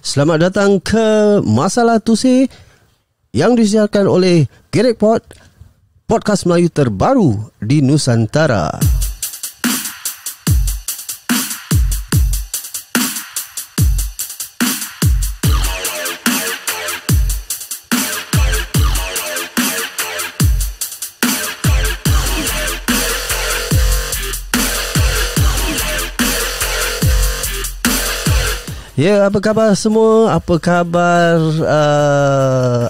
Selamat datang ke Masalah Tusi yang disiarkan oleh Gerekpot, podcast Melayu terbaru di Nusantara. Ya, apa khabar semua? Apa khabar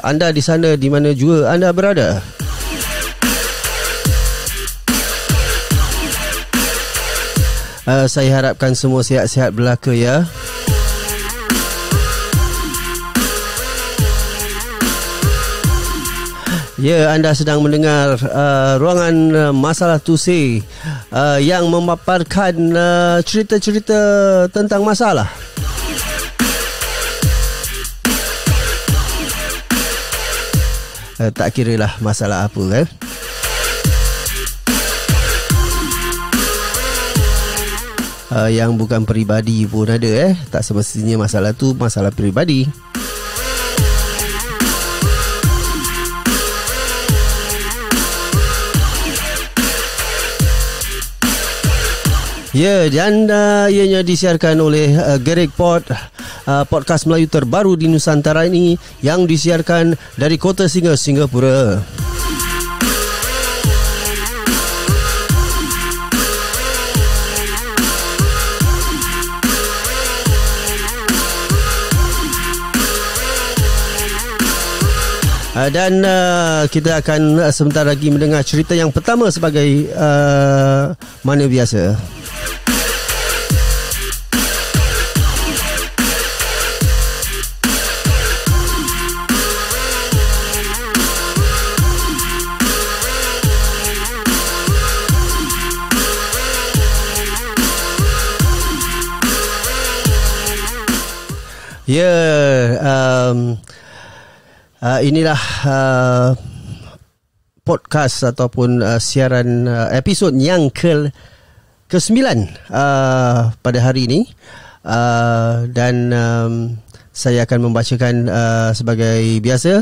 anda di sana, di mana juga anda berada? Saya harapkan semua sihat-sihat belaka ya. Ya, anda sedang mendengar ruangan Masalah Tusi yang memaparkan cerita-cerita tentang masalah. Tak kira lah masalah apa kan. Yang bukan peribadi pun ada Tak semestinya masalah tu masalah peribadi. Ya, dan ianya disiarkan oleh Gerekpot, podcast Melayu terbaru di Nusantara ini yang disiarkan dari Kota Singa, Singapura. Dan kita akan sebentar lagi mendengar cerita yang pertama sebagai mana biasa. Ya, inilah podcast ataupun siaran episod yang ke-9 pada hari ini, dan saya akan membacakan sebagai biasa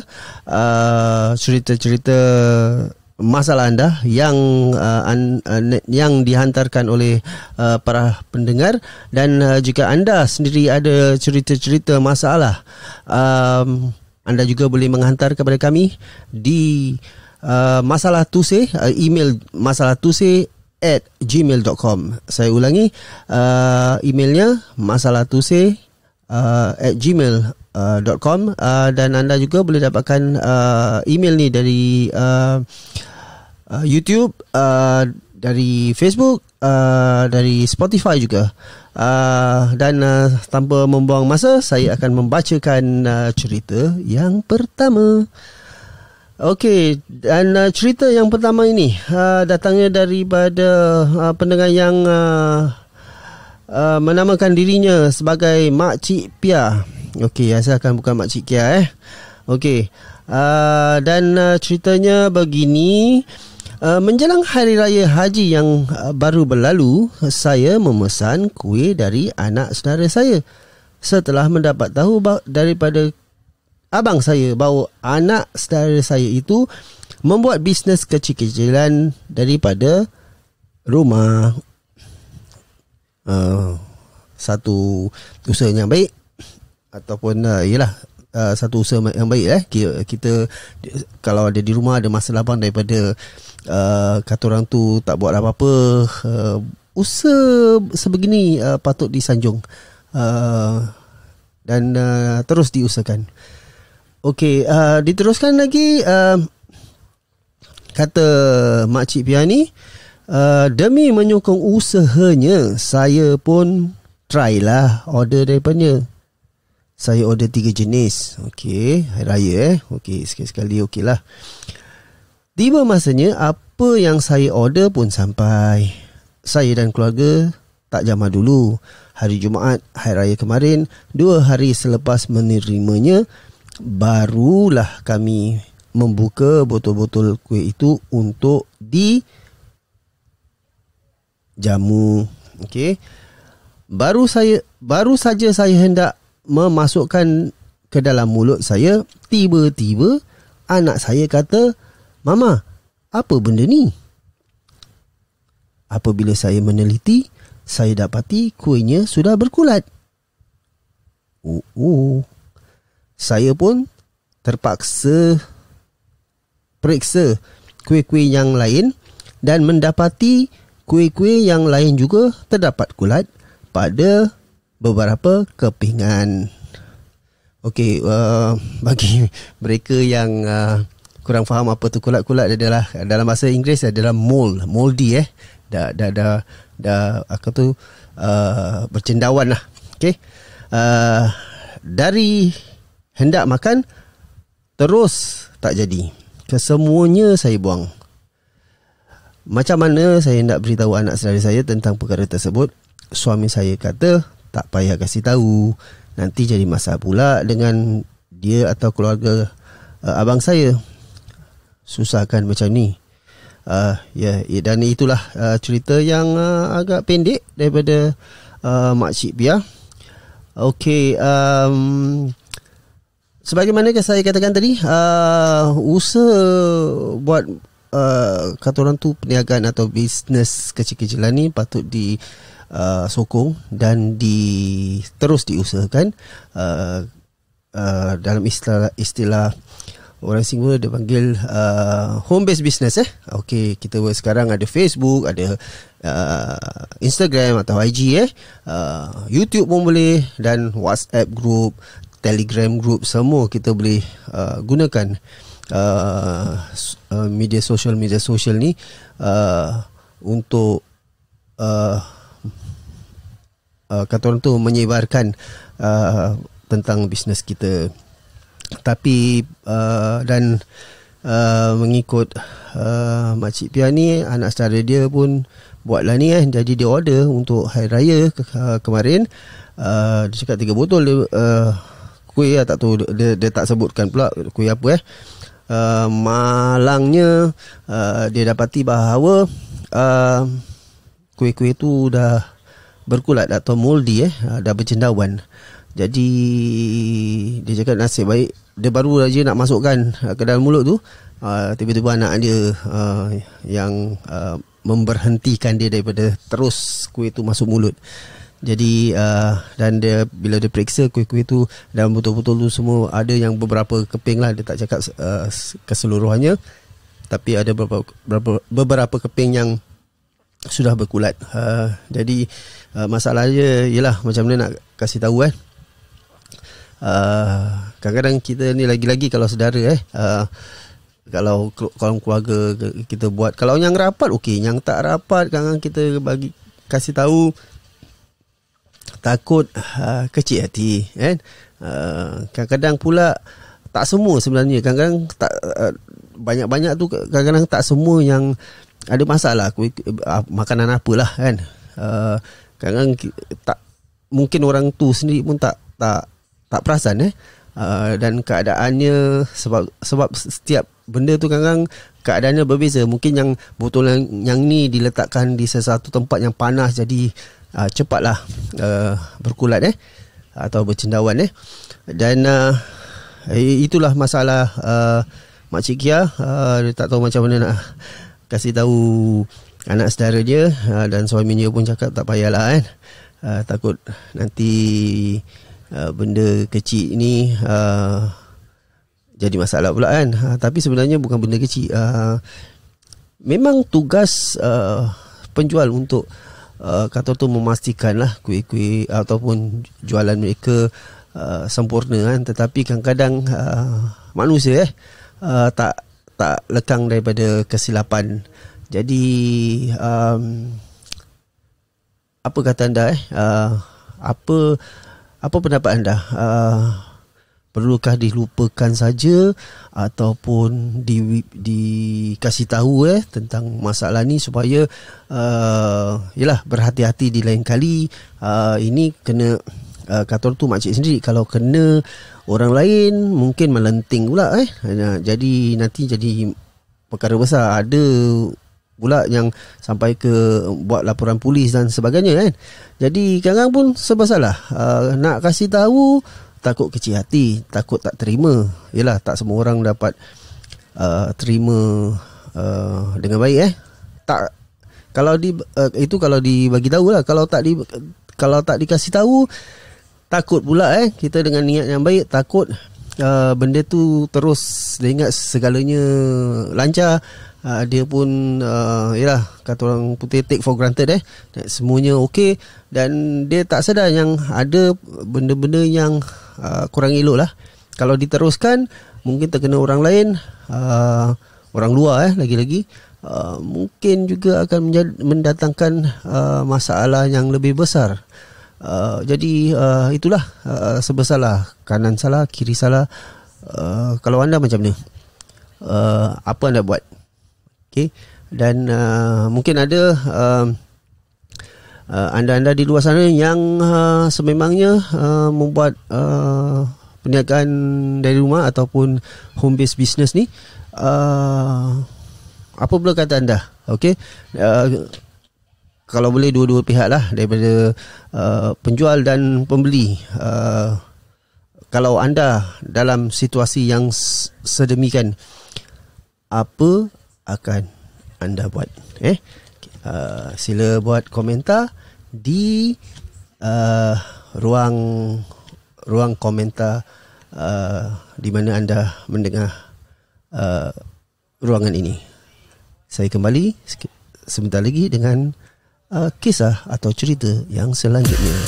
cerita-cerita masalah anda yang dihantarkan oleh para pendengar. Dan jika anda sendiri ada cerita-cerita masalah, anda juga boleh menghantar kepada kami di Masalah Tusi, email masalahtuse@gmail.com. Saya ulangi, emailnya masalahtuse@gmail.com. Dan anda juga boleh dapatkan email ni dari YouTube, dari Facebook, dari Spotify juga. Dan tanpa membuang masa, saya akan membacakan cerita yang pertama. Okey, dan cerita yang pertama ini datangnya daripada pendengar yang menamakan dirinya sebagai Makcik Pia. Okey, asalkan bukan Makcik Kia Okey, dan ceritanya begini. Menjelang Hari Raya Haji yang baru berlalu, saya memesan kuih dari anak saudara saya. Setelah mendapat tahu daripada abang saya bahawa anak saudara saya itu membuat bisnes kecil-kecilan daripada rumah. Satu usaha yang baik, ataupun satu usaha yang baik. Kita kalau ada di rumah ada masa lapang daripada kata orang tu tak buat apa-apa, usaha sebegini patut disanjung dan terus diusahakan. Okey, diteruskan lagi. Kata Makcik Pia ni, demi menyokong usahanya, saya pun try lah order daripadanya. Saya order 3 jenis. Okey, Hari Raya Okey, sekali-sekali okey lah. Tiba masanya apa yang saya order pun sampai. Saya dan keluarga tak jamak dulu. Hari Jumaat, Hari Raya kemarin, 2 hari selepas menerimanya, barulah kami membuka botol-botol kuih itu untuk dijamu. Okey. Baru saja saya hendak memasukkan ke dalam mulut saya, tiba-tiba anak saya kata, "Mama, apa benda ni?" Apabila saya meneliti, saya dapati kuihnya sudah berkulat. Saya pun terpaksa periksa kuih-kuih yang lain dan mendapati kuih-kuih yang lain juga terdapat kulat pada beberapa kepingan. Okey, bagi mereka yang kurang faham apa tu kulat-kulat adalah, dalam bahasa Inggeris adalah moldy dah aku tu bercendawan lah. Okey. Dari hendak makan terus tak jadi. Kesemuanya saya buang. Macam mana saya nak beritahu anak saudara saya tentang perkara tersebut? Suami saya kata, tak payah kasih tahu, nanti jadi masalah pula dengan dia atau keluarga abang saya. Susah kan macam ni. Dan itulah cerita yang agak pendek daripada Makcik Pia. Okey, sebagaimana saya katakan tadi, usaha buat kata orang tu perniagaan atau bisnes kecil-kecilan ni patut disokong dan terus diusahakan. Dalam istilah orang Singapura dia panggil home based business. Okey, kita sekarang ada Facebook, ada Instagram atau IG, YouTube pun boleh, dan WhatsApp group, Telegram group, semua kita boleh gunakan media sosial ni untuk kata orang tu menyebarkan tentang bisnes kita. Tapi dan mengikut Makcik Pia ni, anak saudara dia pun buatlah ni jadi dia order untuk hari raya kemarin. Dia cakap 3 botol kuih, tak tahu dia tak sebutkan pula kuih apa. Malangnya dia dapati bahawa kuih-kuih tu dah berkulat atau moldy, dah bercendawan. Jadi dia cakap nasib baik dia baru saja nak masukkan ke dalam mulut tu, tiba-tiba anak dia yang memberhentikan dia daripada terus kuih tu masuk mulut. Jadi dan dia bila dia periksa kuih-kuih tu dalam botol-botol tu semua ada yang beberapa keping lah, dia tak cakap keseluruhannya, tapi ada beberapa keping yang sudah berkulat. Jadi masalahnya ialah macam mana nak kasih tahu kadang-kadang kita ni lagi-lagi kalau saudara kalau keluarga kita buat, kalau yang rapat okey, yang tak rapat kadang-kadang kita kasih tahu takut kecil hati kan. Kadang-kadang pula tak semua sebenarnya, kadang-kadang tak banyak-banyak tu, kadang-kadang tak semua yang ada masalah makanan apalah kan. Kadang-kadang tak, mungkin orang tu sendiri pun tak perasan dan keadaannya, sebab setiap benda tu kadang-kadang keadaannya berbeza. Mungkin yang botol yang ni diletakkan di sesuatu tempat yang panas, jadi cepatlah berkulat atau bercendawan dan itulah masalah Makcik Kia. Dia tak tahu macam mana nak kasih tahu anak saudara dia, dan suami dia pun cakap tak payahlah takut nanti benda kecil ni jadi masalah pula kan. Tapi sebenarnya bukan benda kecil. Memang tugas penjual untuk kata tu memastikanlah kuih-kuih ataupun jualan mereka sempurna kan. Tetapi kadang-kadang manusia tak lekang daripada kesilapan. Jadi apa kata anda apa pendapat anda? Perlukah dilupakan saja ataupun dikasih tahu tentang masalah ni supaya yalah berhati-hati di lain kali. Ini kena kata tu makcik sendiri, kalau kena orang lain mungkin melenting pula jadi nanti jadi perkara besar. Ada pula yang sampai ke buat laporan polis dan sebagainya kan. Jadi kadang pun serba salah. Nak kasih tahu takut kecil hati, takut tak terima. Yalah, tak semua orang dapat terima dengan baik Tak, kalau itu kalau dibagi tahu lah. Kalau tak dikasih tahu, takut pula kita dengan niat yang baik, takut benda tu terus dia ingat segalanya lancar, dia pun yalah, kata orang putih, take for granted semuanya okey, dan dia tak sedar yang ada benda-benda yang kurang elok lah. Kalau diteruskan mungkin terkena orang lain, orang luar lagi-lagi, mungkin juga akan mendatangkan masalah yang lebih besar. Jadi itulah sebesalah, kanan salah, kiri salah. Kalau anda macam ni, apa anda buat? Okay. Dan mungkin ada anda-anda di luar sana yang sememangnya membuat perniagaan dari rumah ataupun home based business ni. Apa pula kata anda? Okay. Kalau boleh dua-dua pihak lah, daripada penjual dan pembeli. Kalau anda dalam situasi yang sedemikian, apa akan anda buat? Sila buat komentar di ruang komentar di mana anda mendengar ruangan ini. Saya kembali sebentar lagi dengan kisah atau cerita yang selanjutnya.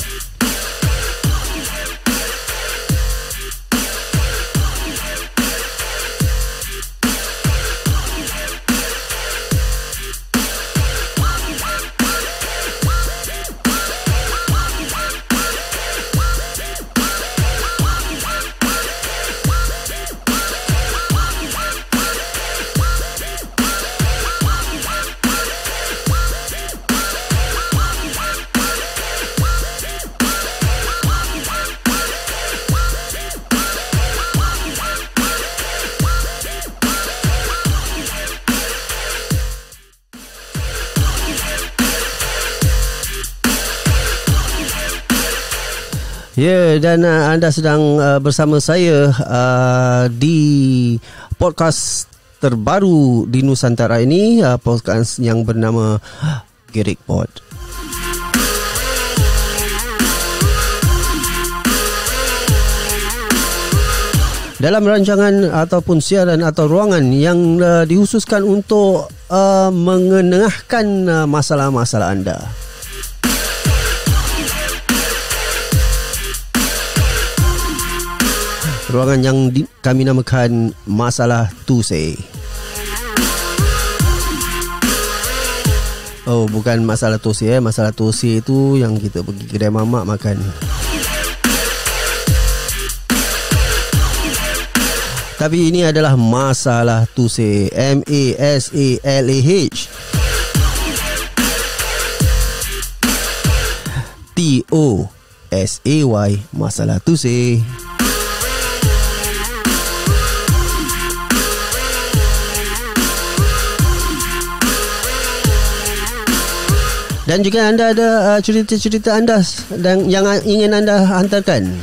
Ya, dan anda sedang bersama saya di podcast terbaru di Nusantara ini, podcast yang bernama Gerik Pod. Dalam rancangan ataupun siaran atau ruangan yang dikhususkan untuk mengenengahkan masalah-masalah anda. Ruangan yang kami namakan Masalah Tuse. Oh, bukan Masalah Tuse Masalah Tuse itu yang kita pergi kedai mamak makan. Tapi ini adalah Masalah Tuse, MASALAH TOSAY, Masalah Tuse. Dan juga anda ada cerita-cerita anda dan yang ingin anda hantarkan,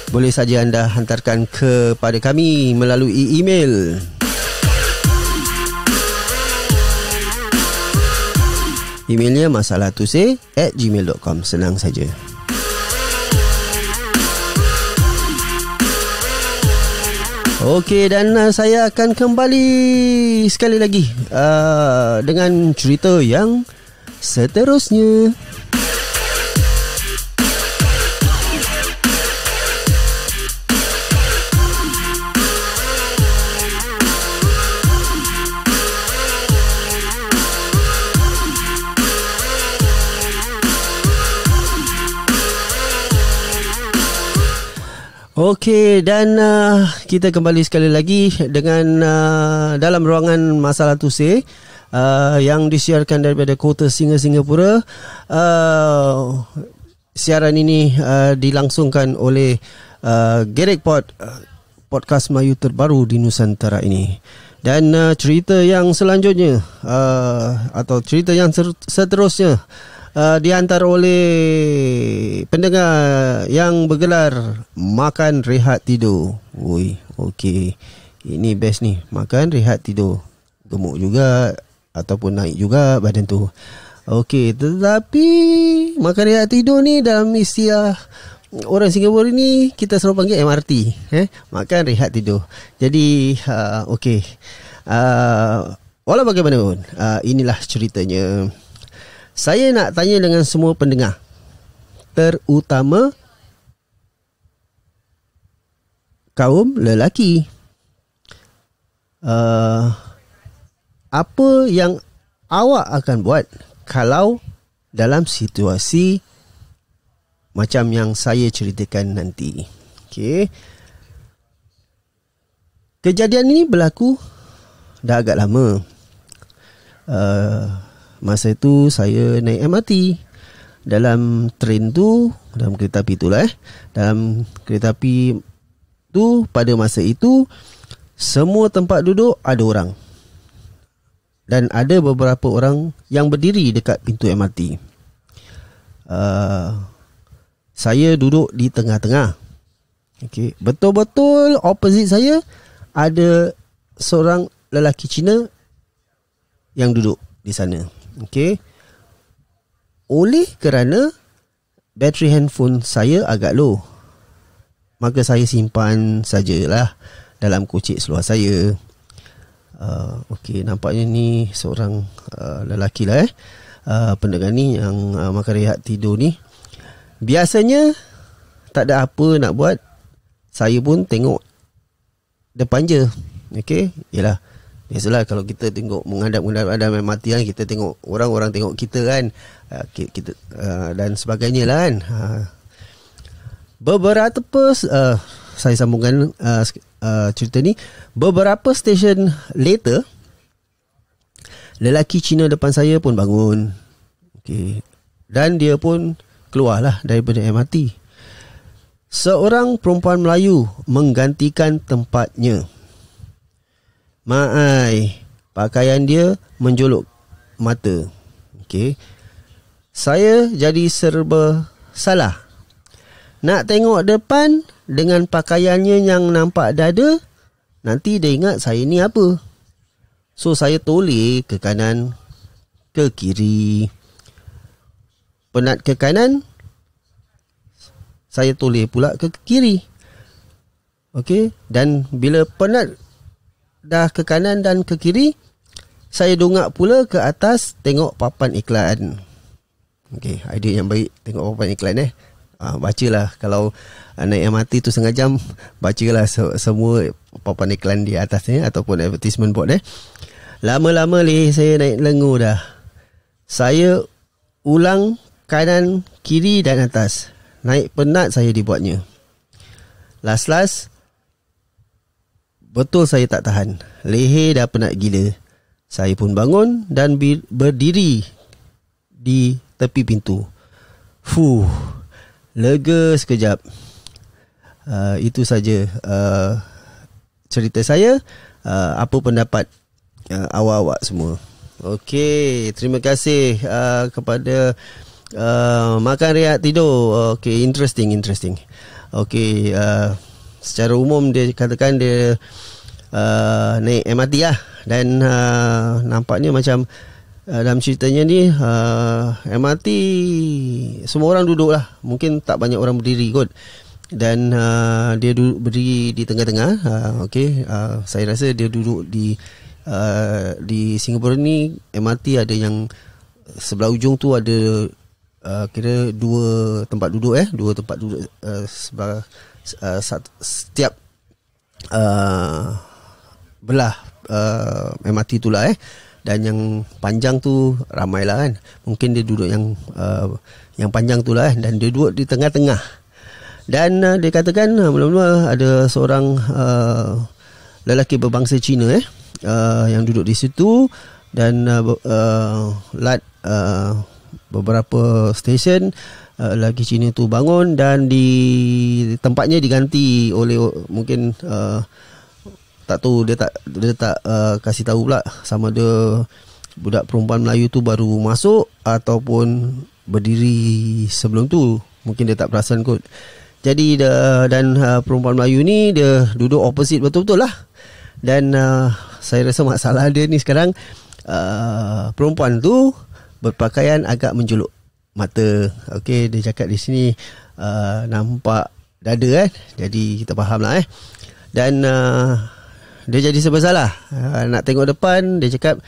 boleh saja anda hantarkan kepada kami melalui email. Emailnya masalahtuse@gmail.com. Senang saja. Okey, dan saya akan kembali sekali lagi dengan cerita yang seterusnya. Okey, dan kita kembali sekali lagi dengan dalam ruangan Masalah Tuse yang disiarkan daripada Kota Singa, Singapura. Siaran ini dilangsungkan oleh Gerik Pod, podcast Melayu terbaru di Nusantara ini. Dan cerita yang selanjutnya atau cerita yang seterusnya dihantar oleh pendengar yang bergelar Makan Rehat Tidur. Okey. Ini best ni. Makan rehat tidur. Gemuk juga ataupun naik juga badan tu. Okey, tetapi makan rehat tidur ni dalam istilah orang Singapura ni kita selalu panggil MRT, makan rehat tidur. Jadi okey. Walau bagaimanapun, inilah ceritanya. Saya nak tanya dengan semua pendengar, terutama kaum lelaki. Apa yang awak akan buat kalau dalam situasi macam yang saya ceritakan nanti? Okey. Kejadian ini berlaku dah agak lama. Masa itu saya naik MRT. Dalam train tu, dalam kereta api tu lah dalam kereta api tu, pada masa itu semua tempat duduk ada orang. Dan ada beberapa orang yang berdiri dekat pintu MRT. Saya duduk di tengah-tengah. Okay. Betul-betul opposite saya ada seorang lelaki Cina yang duduk di sana. Okay. Oleh kerana bateri handphone saya agak low, maka saya simpan sajalah dalam kocik seluar saya. Okey, nampaknya ni seorang lelaki lah pendengar ni yang makan rehat tidur ni. Biasanya tak ada apa nak buat, saya pun tengok depan je. Okey, yalah, biasalah kalau kita tengok menghadap-menghadap mati kan, kita tengok orang tengok kita kan, kita dan sebagainya lah kan. Beberapa saya sambungkan cerita ni. Beberapa stesen later, lelaki Cina depan saya pun bangun. Okay. Dan dia pun keluarlah daripada MRT. Seorang perempuan Melayu menggantikan tempatnya. Pakaian dia menjolok mata. Okay. Saya jadi serba salah. Nak tengok depan dengan pakaiannya yang nampak dada, nanti dia ingat saya ni apa. So saya toleh ke kanan, ke kiri. Penat ke kanan, saya toleh pula ke kiri. Okey, dan bila penat dah ke kanan dan ke kiri, saya dongak pula ke atas tengok papan iklan. Okey, idea yang baik, tengok papan iklan bacalah. Kalau naik MRT tu setengah jam, bacalah semua papan iklan di atasnya ataupun advertisement board. Lama-lama saya naik lengur dah. Saya ulang kanan, kiri dan atas. Naik penat saya dibuatnya. Last betul saya tak tahan. Leher dah penat gila. Saya pun bangun dan berdiri di tepi pintu. Lega sekejap. Itu saja cerita saya. Apa pendapat awak-awak semua? Okey, terima kasih kepada Makan Rehat Tidur. Okey, interesting. Okey, secara umum dia katakan dia naik MRT lah. Dan nampaknya macam dalam ceritanya ni MRT semua orang duduk lah. Mungkin tak banyak orang berdiri kot. Dan dia berdiri di tengah-tengah. Okey, saya rasa dia duduk di Singapura ni MRT ada yang sebelah ujung tu ada kira dua tempat duduk sebelah setiap belah MRT tu lah dan yang panjang tu ramailah kan. Mungkin dia duduk yang panjang tu lah dan dia duduk di tengah-tengah. Dan dia katakan mula-mula ada seorang lelaki berbangsa Cina yang duduk di situ dan beberapa stesen lelaki Cina tu bangun dan di tempatnya diganti oleh mungkin tak tahu, dia tak kasih tahu pula sama ada budak perempuan Melayu tu baru masuk ataupun berdiri sebelum tu. Mungkin dia tak perasan kot. Jadi perempuan Melayu ni dia duduk opposite betul-betul lah. Dan saya rasa masalah dia ni sekarang, perempuan tu berpakaian agak menjuluk mata. Okey, dia cakap di sini nampak dada kan. Jadi kita faham lah Dan dia jadi serba salah. Nak tengok depan, dia cakap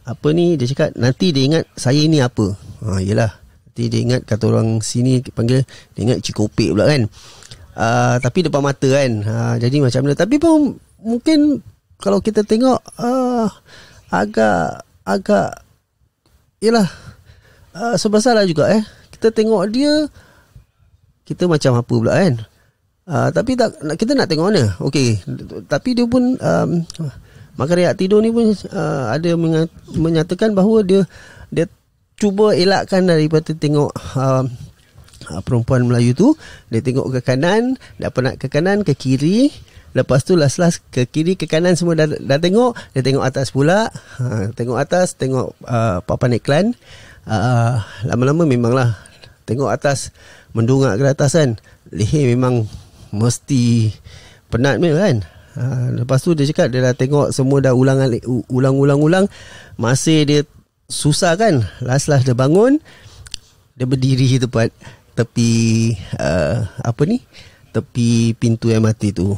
apa ni, dia cakap nanti dia ingat saya ni apa. Yelah, nanti dia ingat, kata orang sini panggil, dia ingat cikopek pula kan. Tapi depan mata kan. Jadi macam mana. Tapi pun mungkin kalau kita tengok agak yelah, serba salah juga kita tengok dia, kita macam apa pula kan. Tapi kita nak tengok mana. Okey, tapi dia pun makan rehat tidur ni pun ada menyatakan bahawa dia cuba elakkan daripada tengok perempuan Melayu tu. Dia tengok ke kanan, dapat nak ke kanan, ke kiri. Lepas tu last ke kiri, ke kanan semua dah tengok. Dia tengok atas pula. Tengok atas, tengok papan iklan. Lama-lama memanglah tengok atas, mendongak ke atas kan. Leher memang mesti penat kan. Lepas tu dia cakap dia dah tengok semua dah ulang. Masih dia susah kan. Last dia bangun. Dia berdiri tepat tepi tepi pintu MRT tu.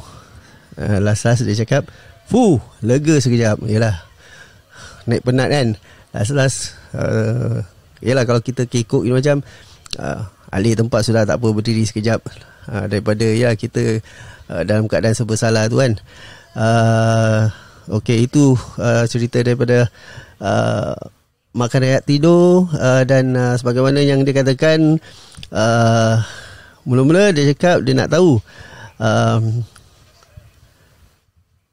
Last dia cakap lega sekejap. Yelah, naik penat kan. Last yelah, kalau kita kekok ini macam alih tempat sudah tak apa, berdiri sekejap daripada kita dalam keadaan serba salah tu kan. Okey, itu cerita daripada makan rehat tidur. Dan sebagaimana yang dia katakan, mula-mula dia cakap dia nak tahu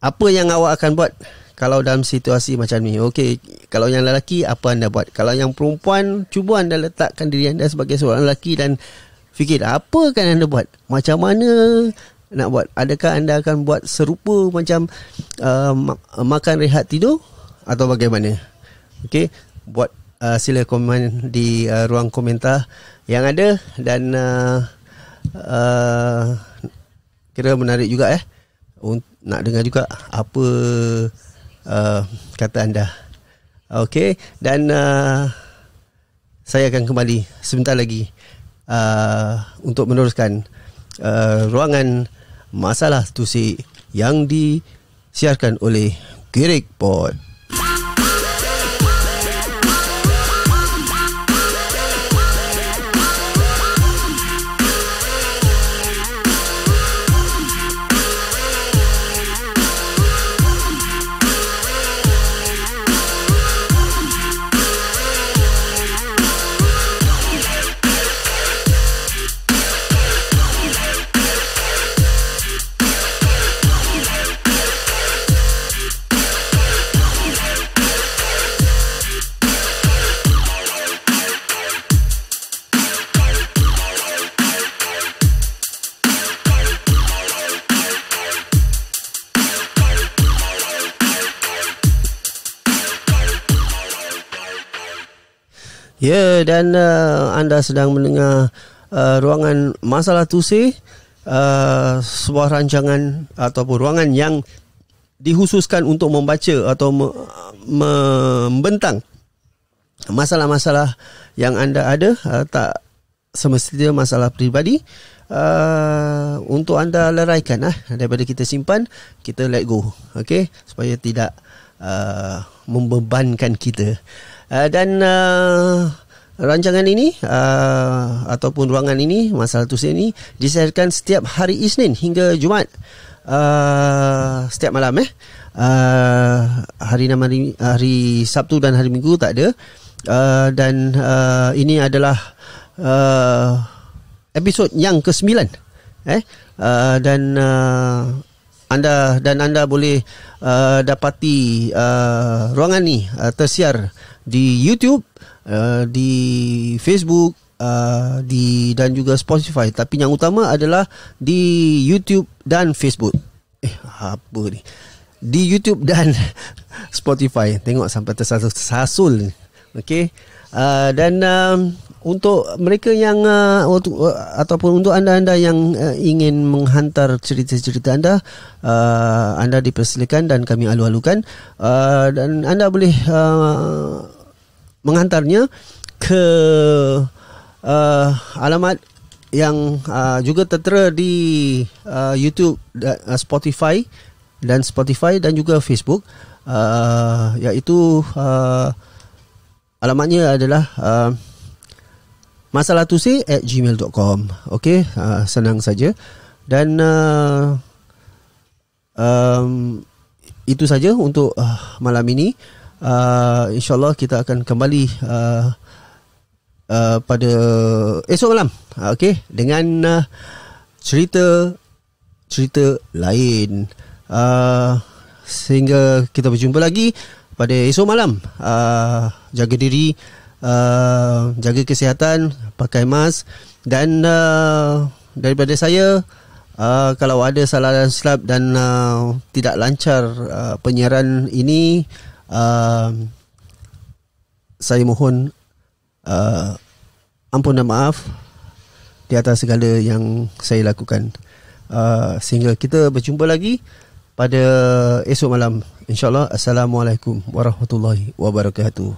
apa yang awak akan buat kalau dalam situasi macam ni. Okey, kalau yang lelaki, apa anda buat? Kalau yang perempuan, cuba anda letakkan diri anda sebagai seorang lelaki dan fikir apa kan anda buat, macam mana nak buat. Adakah anda akan buat serupa macam makan rehat tidur atau bagaimana? Okey, buat sila komen di ruang komentar yang ada. Dan kira menarik juga nak dengar juga apa kata anda. Okey, dan saya akan kembali sebentar lagi untuk meneruskan ruangan Masalah Tusik yang disiarkan oleh Gerik Pod. Ya, dan anda sedang mendengar ruangan Masalah Tusik, sebuah rancangan ataupun ruangan yang dikhususkan untuk membaca atau membentang masalah-masalah yang anda ada, tak semestinya masalah peribadi, untuk anda leraikan daripada kita simpan, kita let go, okey, supaya tidak membebankan kita. Dan rancangan ini ataupun ruangan ini, Masalah Tusik ini, disiarkan setiap hari Isnin hingga Jumaat, setiap malam. Hari Sabtu dan hari Minggu tak ada. Dan ini adalah episod yang ke-9. Dan anda boleh dapati ruangan ni tersiar di YouTube, di Facebook, dan juga Spotify. Tapi yang utama adalah di YouTube dan Facebook. Apa ni? di YouTube dan Spotify. Tengok sampai tersasul. Okey. Dan untuk mereka yang ataupun untuk anda-anda yang ingin menghantar cerita-cerita anda dipersilakan dan kami alu-alukan, dan anda boleh menghantarnya ke alamat yang juga tertera di YouTube, Spotify dan juga Facebook, iaitu alamatnya adalah masalahtusi@gmail.com. Okey, senang saja. Dan itu saja untuk malam ini. InsyaAllah kita akan kembali pada esok malam, okey, dengan cerita lain. Sehingga kita berjumpa lagi pada esok malam. Jaga diri, jaga kesihatan, pakai mask, dan daripada saya, kalau ada salah dan silap dan tidak lancar penyiaran ini, saya mohon ampun dan maaf di atas segala yang saya lakukan. Sehingga kita berjumpa lagi pada esok malam, InsyaAllah. Assalamualaikum warahmatullahi wabarakatuh.